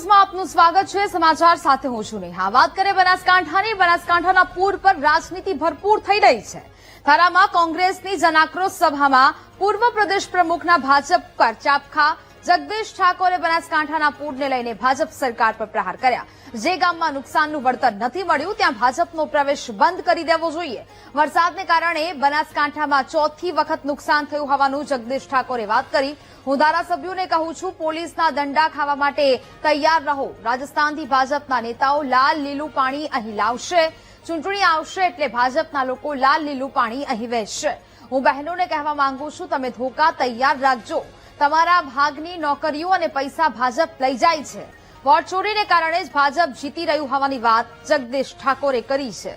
ન્યૂઝમાં આપનું સ્વાગત છે। સમાચાર સાથે હું છું નેહા। વાત કરીએ બનાસકાંઠાની। બનાસકાંઠાના પૂર પર રાજનીતિ ભરપૂર થઈ રહી છે। થારામાં કોંગ્રેસની જનાક્રોશ સભામાં પૂર્વ પ્રદેશ પ્રમુખના ભાજપ પર ચાપખા જગદીશ ઠાકોરે બનાસકાંઠાના પૂરને લઈને ભાજપ સરકાર પર પ્રહાર કર્યા। જે ગામમાં નુકસાનનું વળતર નથી મળ્યું ત્યાં ભાજપનો પ્રવેશ બંધ કરી દેવો જોઈએ। વરસાદને કારણે બનાસકાંઠામાં ચોથી વખત નુકસાન થયું હોવાનું જગદીશ ઠાકોરે વાત કરી। હું ધારાસભ્યોને કહું છું, પોલીસના દંડા ખાવા માટે તૈયાર રહો। રાજસ્થાનથી ભાજપના નેતાઓ લાલ લીલું પાણી અહીં લાવશે। ચૂંટણી આવશે એટલે ભાજપના લોકો લાલ લીલું પાણી અહીં વહેશે। હું બહેનોને કહેવા માંગુ છું, તમે ધોકા તૈયાર રાખજો। તમારા ભાગની નોકરીઓ અને પૈસા ભાજપ લઈ જાય છે। વોટ ચોરીને કારણે જ ભાજપ જીતી રહ્યું હોવાની વાત જગદીશ ઠાકોરે કરી છે।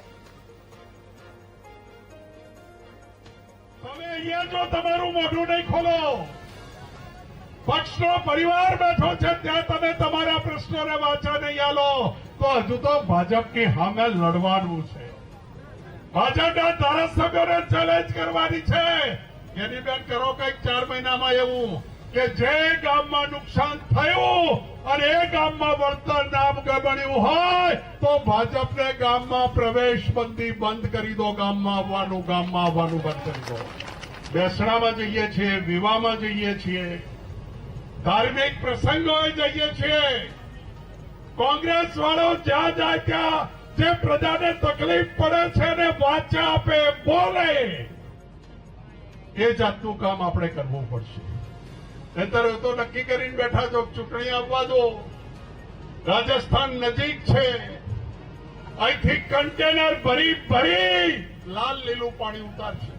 તમે અહીંયા જો તમારું મોઢું નહીં ખોલો, પક્ષનો પરિવાર બેઠો છે ત્યાં તમે તમારા પ્રશ્નોને વાચા નહીં આલો તો હજુ તો ભાજપની સામે લડવાનું છે। ભાજપના ધારાસભ્યોને ચેલેન્જ કરવાની છે। એની બેન કરો કંઈક 4 મહિનામાં એવું કે જે ગામમાં નુકસાન થયું અને એ ગામમાં વળતર નામ બન્યું હોય તો ભાજપને ગામમાં પ્રવેશબંધી બંધ કરી દો। ગામમાં આવવાનું બંધ કરી દો। બેસણામાં જઈએ છીએ, વિવાહમાં જઈએ છીએ, ધાર્મિક પ્રસંગોએ જઈએ છીએ। કોંગ્રેસ વાળો જ્યાં જાય ત્યાં જે પ્રજાને તકલીફ પડે છે ને વાચા આપે, બોલે, એ જાતનું કામ આપણે કરવું પડશે। નહીતર તો નક્કી કરીને બેઠા છો ચૂંટણી આવવા દો। રાજસ્થાન નજીક છે, અહીંથી કન્ટેનર ભરી લાલ લીલું પાણી ઉતારશે।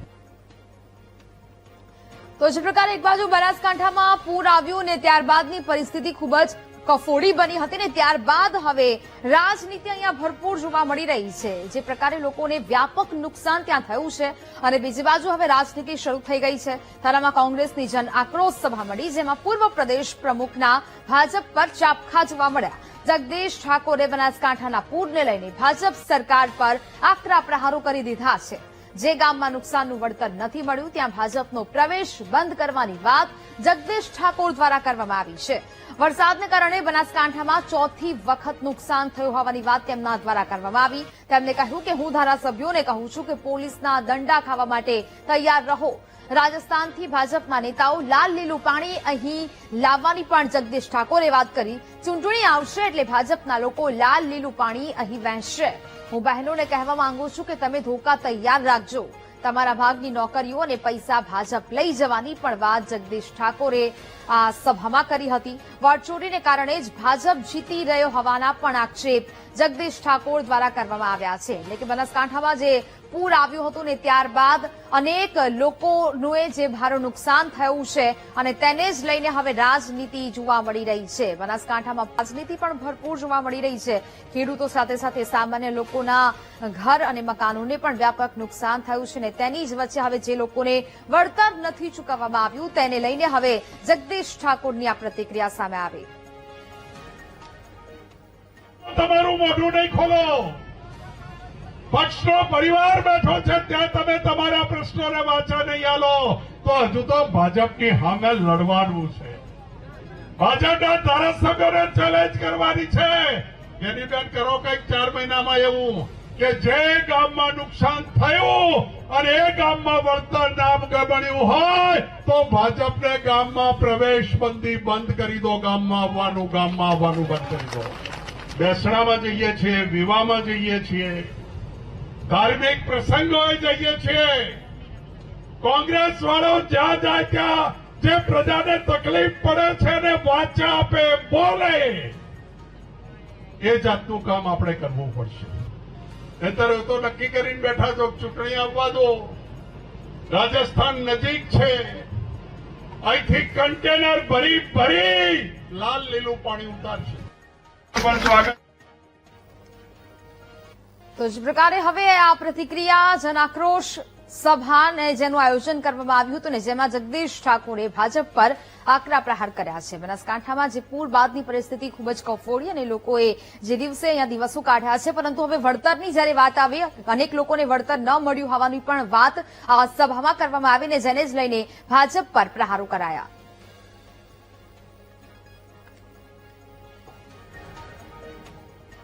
તો જે પ્રકારે એક બાજુ બનાસકાંઠામાં પૂર આવ્યું ને ત્યારબાદની પરિસ્થિતિ ખૂબ જ કફોડી બની હતી ને ત્યારબાદ હવે રાજનીતિ અહીંયા ભરપૂર જોવા મળી રહી છે। જે પ્રકારે લોકોને વ્યાપક નુકસાન ત્યાં થયું છે અને બીજી બાજુ હવે રાજનીતિ શરૂ થઈ ગઈ છે। થારામાં કોંગ્રેસની જન આક્રોશ સભા મળી, જેમાં પૂર્વ પ્રદેશ પ્રમુખના ભાજપ પર ચાપખા જોવા મળ્યા। જગદીશ ઠાકોરે બનાસકાંઠાના પૂરને લઈને ભાજપ સરકાર પર આકરા પ્રહારો કરી દીધા છે। જે ગામમાં નુકસાનનું વળતર નથી મળ્યું ત્યાં ભાજપનો પ્રવેશ બંધ કરવાની વાત જગદીશ ઠાકોર દ્વારા કરવામાં આવી છે। વરસાદને કારણે બનાસકાંઠામાં ચોથી વખત નુકસાન થયું હોવાની વાત તેમના દ્વારા કરવામાં આવી। તેમણે કહ્યું કે હું ધારાસભ્યોને કહું છું કે પોલીસના દંડા ખાવા માટે તૈયાર રહો। રાજસ્થાનથી ભાજપના નેતાઓ લાલ લીલું પાણી અહીં લાવવાની પણ જગદીશ ઠાકોરે વાત કરી। ચૂંટણી આવશે એટલે ભાજપના લોકો લાલ લીલું પાણી અહીં વહેંચશે। હું બહેનોને કહેવા માંગુ છું કે તમે ધોકા તૈયાર રાખજો। તમારા ભાગની નોકરીઓ અને પૈસા ભાજપ લઈ જવાની પણ વાત જગદીશ ઠાકોરે આ સભામાં કરી હતી। વોટ ચોરીને કારણે જ ભાજપ જીતી રહ્યો હોવાના પણ આક્ષેપ જગદીશ ઠાકોર દ્વારા કરવામાં આવ્યા છે। એટલે કે બનાસકાંઠામાં જે પૂર આવ્યું હતું ને ત્યારબાદ અનેક લોકોનું જે ભારે નુકસાન થયું છે અને તેને જ લઈને હવે રાજનીતિ જોવા મળી રહી છે। બનાસકાંઠામાં રાજનીતિ પણ ભરપૂર જોવા મળી રહી છે। ખેડૂતો સાથે સાથે સામાન્ય લોકોના ઘર અને મકાનોને પણ વ્યાપક નુકસાન થયું છે ને તેની જ વચ્ચે હવે જે લોકોને વળતર નથી ચૂકવવામાં આવ્યું તેને લઈને હવે જગદીશ ઠાકોરની આ પ્રતિક્રિયા સામે આવી। તમારું મોઢું નહીં ખોલો, પક્ષનો પરિવાર બેઠો છે ત્યાં તમે તમારા પ્રશ્નોને વાચા નહીં આલો તો હજુ તો ભાજપની સામે લડવાનું છે। ભાજપના ધારાસભ્યોને ચેલેન્જ કરવાની છે। એની બેન કરો કંઈક 4 મહિનામાં એવું કે જે ગામમાં નુકસાન થયું અને એ ગામમાં વળતર નામ બન્યું હોય તો ભાજપને ગામમાં પ્રવેશબંધી બંધ કરી દો। ગામમાં આવવાનું બંધ કરી દો। બેસણામાં જઈએ છીએ, વિવાહમાં જઈએ છીએ, ધાર્મિક પ્રસંગોએ જઈએ છીએ। કોંગ્રેસ વાળો જ્યાં જાય ત્યાં જે પ્રજાને તકલીફ પડે છે ને વાચા આપે, બોલે, એ જાતનું કામ આપણે કરવું પડશે। નહીતર તો નક્કી કરીને બેઠા છો ચૂંટણી આવવા દો। રાજસ્થાન નજીક છે, અહીંથી કન્ટેનર ભરી લાલ લીલું પાણી ઉતારશે। સ્વાગત। તો જ પ્રકારે હવે આ પ્રતિક્રિયા જન આક્રોશ સભાને જેનું આયોજન કરવામાં આવ્યું હતું ને જેમાં જગદીશ ઠાકોરે ભાજપ પર આકરા પ્રહાર કર્યા છે। બનાસકાંઠામાં જે પૂર બાદની પરિસ્થિતિ ખૂબ જ કફોડી અને લોકોએ જે દિવસે અહીંયા દિવસો કાઢ્યા છે, પરંતુ હવે વળતરની જ્યારે વાત આવી, અનેક લોકોને વળતર ન મળ્યું હોવાની પણ વાત આ સભામાં કરવામાં આવી ને જેને જ લઈને ભાજપ પર પ્રહારો કરાયા।